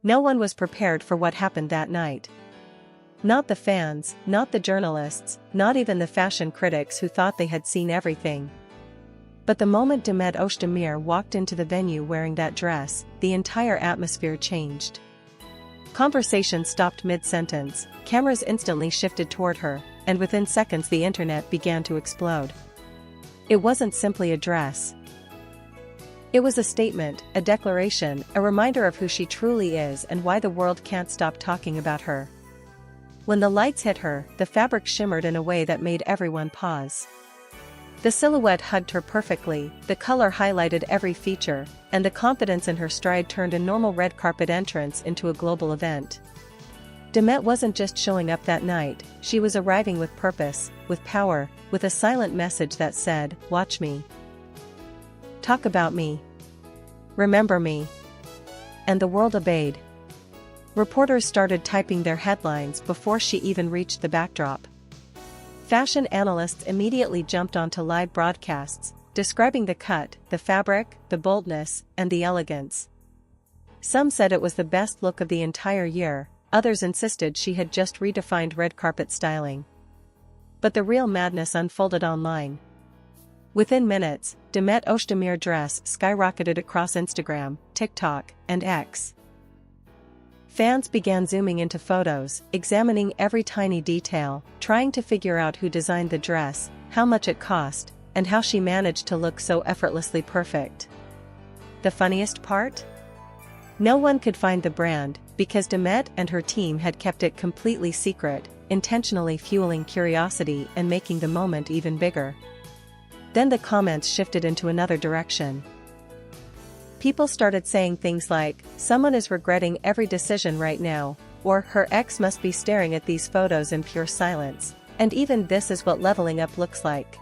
No one was prepared for what happened that night. Not the fans, not the journalists, not even the fashion critics who thought they had seen everything. But the moment Demet Özdemir walked into the venue wearing that dress, the entire atmosphere changed. Conversation stopped mid-sentence, cameras instantly shifted toward her, and within seconds the internet began to explode. It wasn't simply a dress. It was a statement, a declaration, a reminder of who she truly is and why the world can't stop talking about her. When the lights hit her, the fabric shimmered in a way that made everyone pause. The silhouette hugged her perfectly, the color highlighted every feature, and the confidence in her stride turned a normal red carpet entrance into a global event. Demet wasn't just showing up that night, she was arriving with purpose, with power, with a silent message that said, "Watch me. Talk about me. Remember me." And the world obeyed. Reporters started typing their headlines before she even reached the backdrop. Fashion analysts immediately jumped onto live broadcasts, describing the cut, the fabric, the boldness, and the elegance. Some said it was the best look of the entire year, others insisted she had just redefined red carpet styling. But the real madness unfolded online. Within minutes, Demet Özdemir dress skyrocketed across Instagram, TikTok, and X. Fans began zooming into photos, examining every tiny detail, trying to figure out who designed the dress, how much it cost, and how she managed to look so effortlessly perfect. The funniest part? No one could find the brand, because Demet and her team had kept it completely secret, intentionally fueling curiosity and making the moment even bigger. Then the comments shifted into another direction. People started saying things like, "Someone is regretting every decision right now," or "Her ex must be staring at these photos in pure silence," and even "This is what leveling up looks like."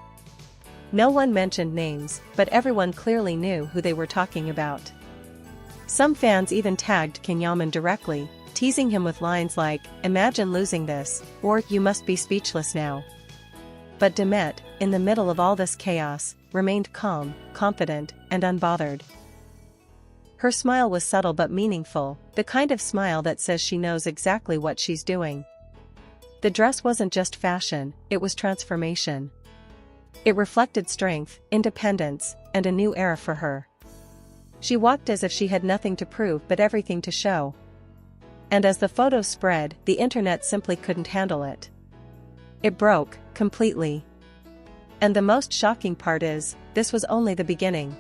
No one mentioned names, but everyone clearly knew who they were talking about. Some fans even tagged CanYaman directly, teasing him with lines like, "Imagine losing this," or "You must be speechless now." But Demet, in the middle of all this chaos, remained calm, confident, and unbothered. Her smile was subtle but meaningful, the kind of smile that says she knows exactly what she's doing. The dress wasn't just fashion, it was transformation. It reflected strength, independence, and a new era for her. She walked as if she had nothing to prove but everything to show. And as the photos spread, the internet simply couldn't handle it. It broke, completely. And the most shocking part is, this was only the beginning.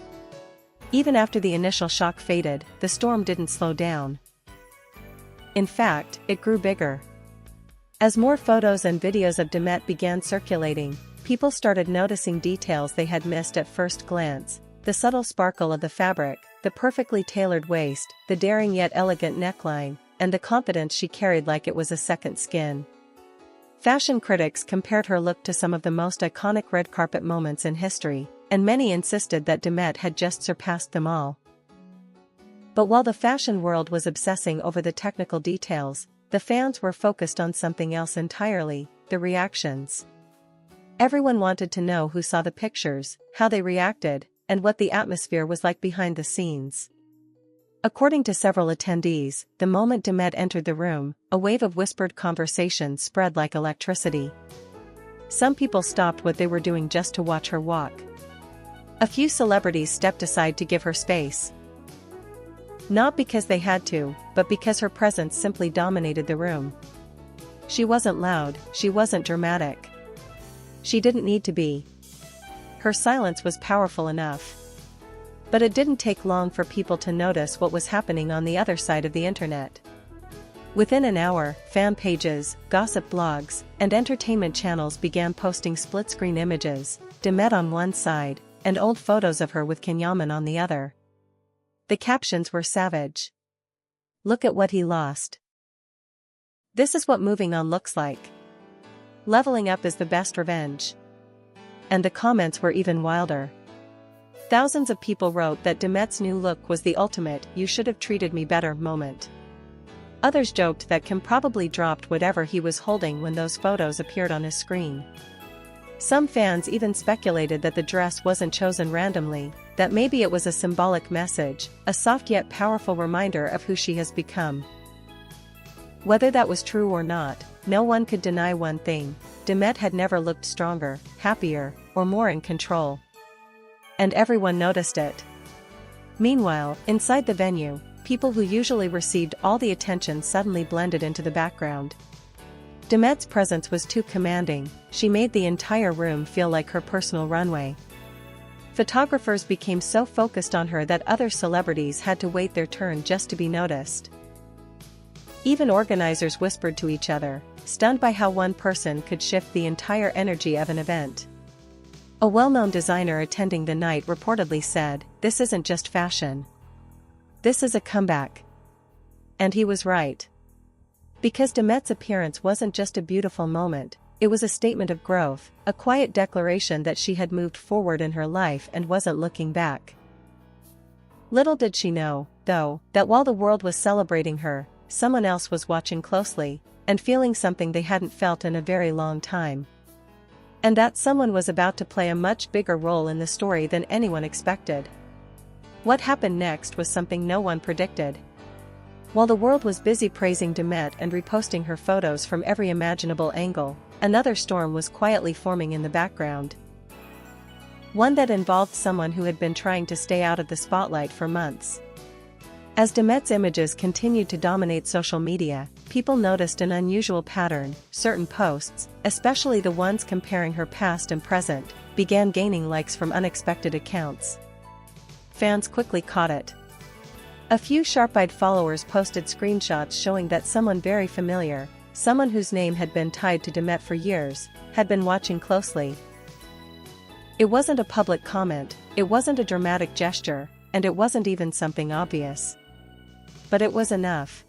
Even after the initial shock faded, the storm didn't slow down. In fact, it grew bigger. As more photos and videos of Demet began circulating, people started noticing details they had missed at first glance: the subtle sparkle of the fabric, the perfectly tailored waist, the daring yet elegant neckline, and the confidence she carried like it was a second skin. Fashion critics compared her look to some of the most iconic red carpet moments in history, and many insisted that Demet had just surpassed them all. But while the fashion world was obsessing over the technical details, the fans were focused on something else entirely: the reactions. Everyone wanted to know who saw the pictures, how they reacted, and what the atmosphere was like behind the scenes. According to several attendees, the moment Demet entered the room, a wave of whispered conversation spread like electricity. Some people stopped what they were doing just to watch her walk. A few celebrities stepped aside to give her space. Not because they had to, but because her presence simply dominated the room. She wasn't loud, she wasn't dramatic. She didn't need to be. Her silence was powerful enough. But it didn't take long for people to notice what was happening on the other side of the internet. Within an hour, fan pages, gossip blogs, and entertainment channels began posting split-screen images, Demet on one side, and old photos of her with CanYaman on the other. The captions were savage. "Look at what he lost. This is what moving on looks like. Leveling up is the best revenge." And the comments were even wilder. Thousands of people wrote that Demet's new look was the ultimate "you should have treated me better" moment. Others joked that Kim probably dropped whatever he was holding when those photos appeared on his screen. Some fans even speculated that the dress wasn't chosen randomly, that maybe it was a symbolic message, a soft yet powerful reminder of who she has become. Whether that was true or not, no one could deny one thing: Demet had never looked stronger, happier, or more in control. And everyone noticed it. Meanwhile, inside the venue, people who usually received all the attention suddenly blended into the background. Demet's presence was too commanding. She made the entire room feel like her personal runway. Photographers became so focused on her that other celebrities had to wait their turn just to be noticed. Even organizers whispered to each other, stunned by how one person could shift the entire energy of an event. A well-known designer attending the night reportedly said, "This isn't just fashion. This is a comeback." And he was right. Because Demet's appearance wasn't just a beautiful moment, it was a statement of growth, a quiet declaration that she had moved forward in her life and wasn't looking back. Little did she know, though, that while the world was celebrating her, someone else was watching closely, and feeling something they hadn't felt in a very long time. And that someone was about to play a much bigger role in the story than anyone expected. What happened next was something no one predicted. While the world was busy praising Demet and reposting her photos from every imaginable angle, another storm was quietly forming in the background. One that involved someone who had been trying to stay out of the spotlight for months. As Demet's images continued to dominate social media, people noticed an unusual pattern. Certain posts, especially the ones comparing her past and present, began gaining likes from unexpected accounts. Fans quickly caught it. A few sharp-eyed followers posted screenshots showing that someone very familiar, someone whose name had been tied to Demet for years, had been watching closely. It wasn't a public comment, it wasn't a dramatic gesture, and it wasn't even something obvious. But it was enough.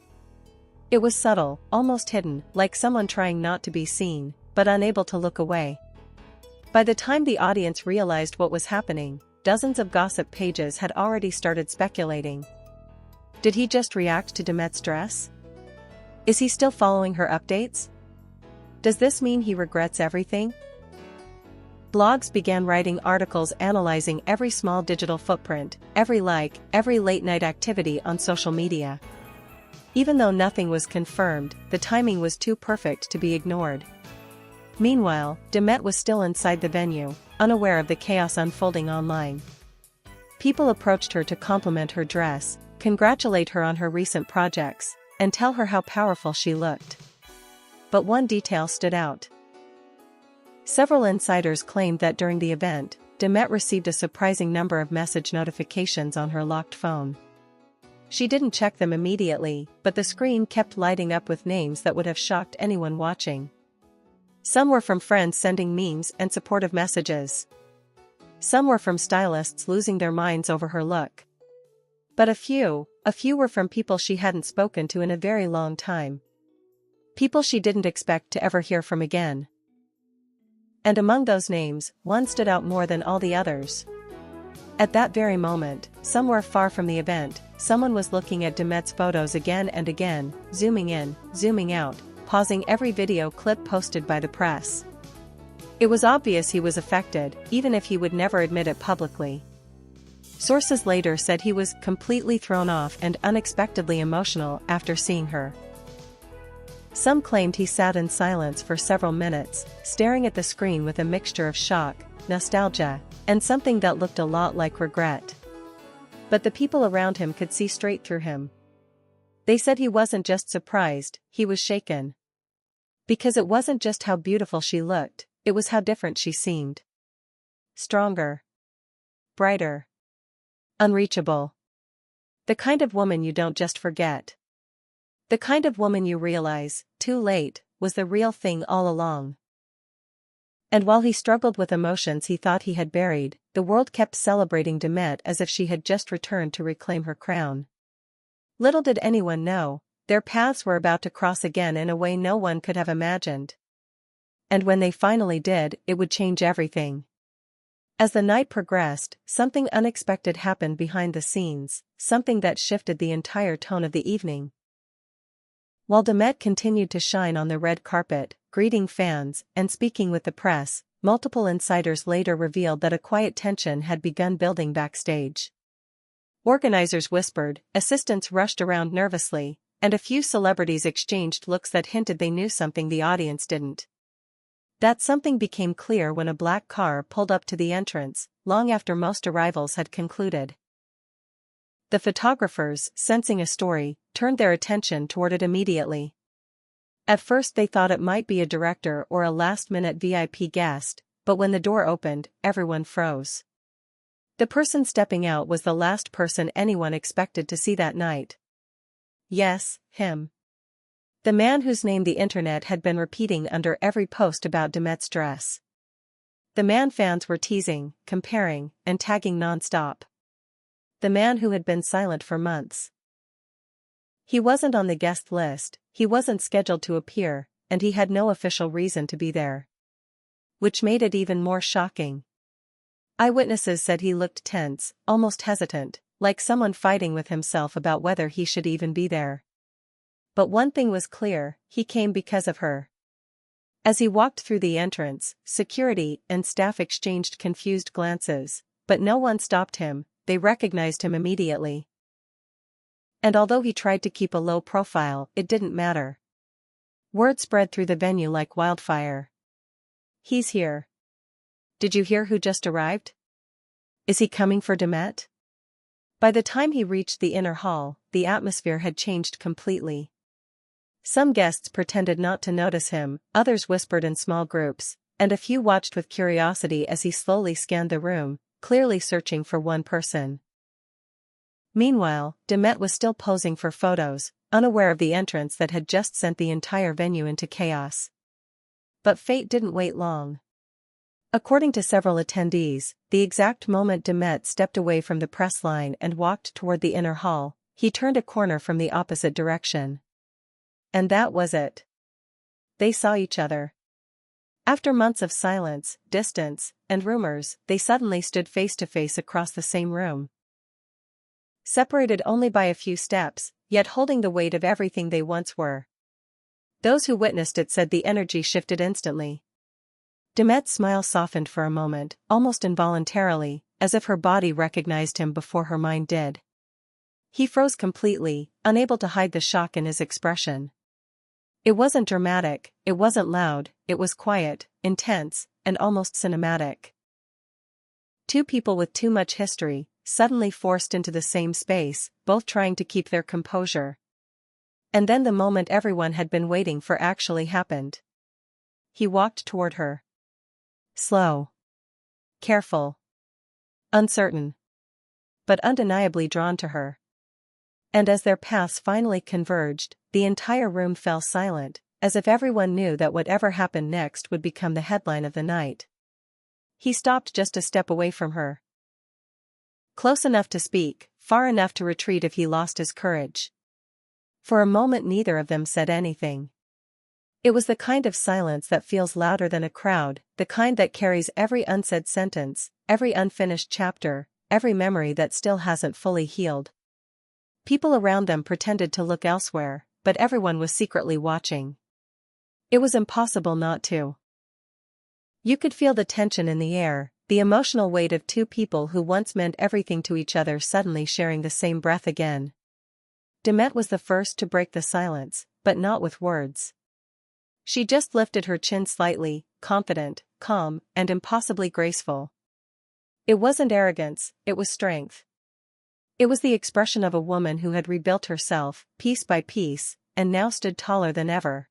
It was subtle, almost hidden, like someone trying not to be seen, but unable to look away. By the time the audience realized what was happening, dozens of gossip pages had already started speculating. Did he just react to Demet's dress? Is he still following her updates? Does this mean he regrets everything? Blogs began writing articles analyzing every small digital footprint, every like, every late-night activity on social media. Even though nothing was confirmed, the timing was too perfect to be ignored. Meanwhile, Demet was still inside the venue, unaware of the chaos unfolding online. People approached her to compliment her dress, congratulate her on her recent projects, and tell her how powerful she looked. But one detail stood out. Several insiders claimed that during the event, Demet received a surprising number of message notifications on her locked phone. She didn't check them immediately, but the screen kept lighting up with names that would have shocked anyone watching. Some were from friends sending memes and supportive messages. Some were from stylists losing their minds over her look. But a few were from people she hadn't spoken to in a very long time. People she didn't expect to ever hear from again. And among those names, one stood out more than all the others. At that very moment, somewhere far from the event, someone was looking at Demet's photos again and again, zooming in, zooming out, pausing every video clip posted by the press. It was obvious he was affected, even if he would never admit it publicly. Sources later said he was completely thrown off and unexpectedly emotional after seeing her. Some claimed he sat in silence for several minutes, staring at the screen with a mixture of shock, nostalgia, and something that looked a lot like regret. But the people around him could see straight through him. They said he wasn't just surprised, he was shaken. Because it wasn't just how beautiful she looked, it was how different she seemed. Stronger. Brighter. Unreachable. The kind of woman you don't just forget. The kind of woman you realize, too late, was the real thing all along. And while he struggled with emotions he thought he had buried, the world kept celebrating Demet as if she had just returned to reclaim her crown. Little did anyone know, their paths were about to cross again in a way no one could have imagined. And when they finally did, it would change everything. As the night progressed, something unexpected happened behind the scenes, something that shifted the entire tone of the evening. While Demet continued to shine on the red carpet, greeting fans and speaking with the press, multiple insiders later revealed that a quiet tension had begun building backstage. Organizers whispered, assistants rushed around nervously, and a few celebrities exchanged looks that hinted they knew something the audience didn't. That something became clear when a black car pulled up to the entrance, long after most arrivals had concluded. The photographers, sensing a story, turned their attention toward it immediately. At first they thought it might be a director or a last-minute VIP guest, but when the door opened, everyone froze. The person stepping out was the last person anyone expected to see that night. Yes, him. The man whose name the internet had been repeating under every post about Demet's dress. The man fans were teasing, comparing, and tagging non-stop. The man who had been silent for months. He wasn't on the guest list, he wasn't scheduled to appear, and he had no official reason to be there. Which made it even more shocking. Eyewitnesses said he looked tense, almost hesitant, like someone fighting with himself about whether he should even be there. But one thing was clear, he came because of her. As he walked through the entrance, security and staff exchanged confused glances, but no one stopped him, they recognized him immediately. And although he tried to keep a low profile, it didn't matter. Word spread through the venue like wildfire. He's here. Did you hear who just arrived? Is he coming for Demet? By the time he reached the inner hall, the atmosphere had changed completely. Some guests pretended not to notice him, others whispered in small groups, and a few watched with curiosity as he slowly scanned the room, clearly searching for one person. Meanwhile, Demet was still posing for photos, unaware of the entrance that had just sent the entire venue into chaos. But fate didn't wait long. According to several attendees, the exact moment Demet stepped away from the press line and walked toward the inner hall, he turned a corner from the opposite direction. And that was it. They saw each other. After months of silence, distance, and rumors, they suddenly stood face to face across the same room. Separated only by a few steps, yet holding the weight of everything they once were. Those who witnessed it said the energy shifted instantly. Demet's smile softened for a moment, almost involuntarily, as if her body recognized him before her mind did. He froze completely, unable to hide the shock in his expression. It wasn't dramatic, it wasn't loud, it was quiet, intense, and almost cinematic. Two people with too much history, suddenly forced into the same space, both trying to keep their composure. And then the moment everyone had been waiting for actually happened. He walked toward her. Slow. Careful. Uncertain. But undeniably drawn to her. And as their paths finally converged, the entire room fell silent, as if everyone knew that whatever happened next would become the headline of the night. He stopped just a step away from her. Close enough to speak, far enough to retreat if he lost his courage. For a moment neither of them said anything. It was the kind of silence that feels louder than a crowd, the kind that carries every unsaid sentence, every unfinished chapter, every memory that still hasn't fully healed. People around them pretended to look elsewhere, but everyone was secretly watching. It was impossible not to. You could feel the tension in the air, the emotional weight of two people who once meant everything to each other suddenly sharing the same breath again. Demet was the first to break the silence, but not with words. She just lifted her chin slightly, confident, calm, and impossibly graceful. It wasn't arrogance, it was strength. It was the expression of a woman who had rebuilt herself, piece by piece, and now stood taller than ever.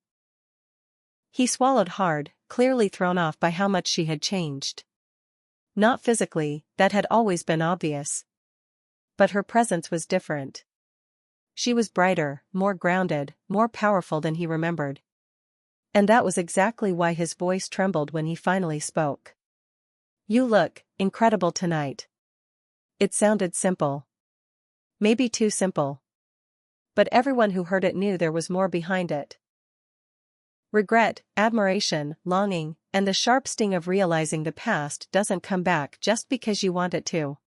He swallowed hard, clearly thrown off by how much she had changed. Not physically, that had always been obvious. But her presence was different. She was brighter, more grounded, more powerful than he remembered. And that was exactly why his voice trembled when he finally spoke. "You look incredible tonight." It sounded simple. Maybe too simple. But everyone who heard it knew there was more behind it. Regret, admiration, longing, and the sharp sting of realizing the past doesn't come back just because you want it to.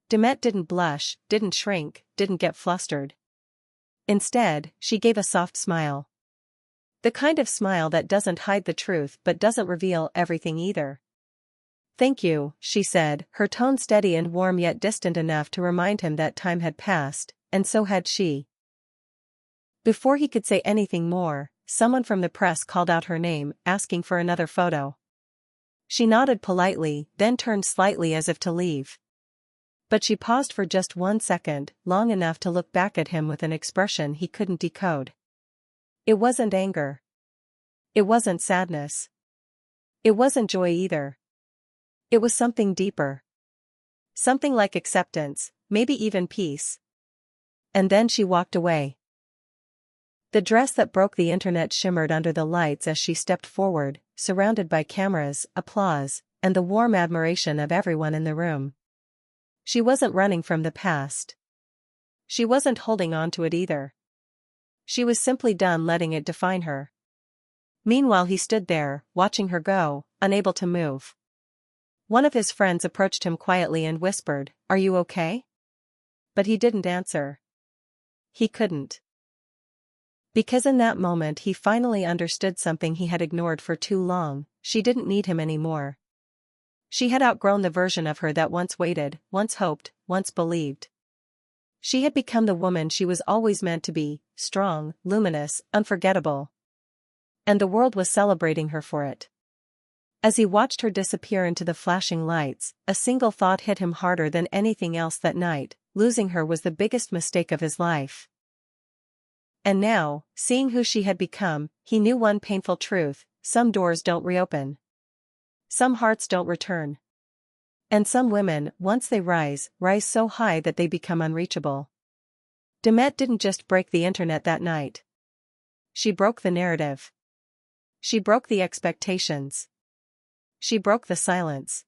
Demet didn't blush, didn't shrink, didn't get flustered. Instead, she gave a soft smile. The kind of smile that doesn't hide the truth but doesn't reveal everything either. Thank you, she said, her tone steady and warm yet distant enough to remind him that time had passed, and so had she. Before he could say anything more, someone from the press called out her name, asking for another photo. She nodded politely, then turned slightly as if to leave. But she paused for just 1 second, long enough to look back at him with an expression he couldn't decode. It wasn't anger. It wasn't sadness. It wasn't joy either. It was something deeper. Something like acceptance, maybe even peace. And then she walked away. The dress that broke the internet shimmered under the lights as she stepped forward, surrounded by cameras, applause, and the warm admiration of everyone in the room. She wasn't running from the past. She wasn't holding on to it either. She was simply done letting it define her. Meanwhile he stood there, watching her go, unable to move. One of his friends approached him quietly and whispered, "Are you okay?" But he didn't answer. He couldn't. Because in that moment he finally understood something he had ignored for too long: she didn't need him anymore. She had outgrown the version of her that once waited, once hoped, once believed. She had become the woman she was always meant to be, strong, luminous, unforgettable. And the world was celebrating her for it. As he watched her disappear into the flashing lights, a single thought hit him harder than anything else that night: losing her was the biggest mistake of his life. And now, seeing who she had become, he knew one painful truth: some doors don't reopen. Some hearts don't return. And some women, once they rise so high that they become unreachable. Demet didn't just break the internet that night. She broke the narrative. She broke the expectations. She broke the silence.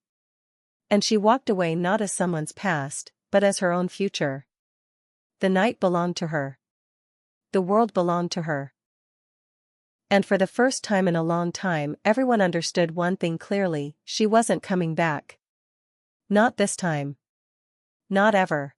And she walked away not as someone's past, but as her own future. The night belonged to her. The world belonged to her. And for the first time in a long time, everyone understood one thing clearly: she wasn't coming back. Not this time. Not ever.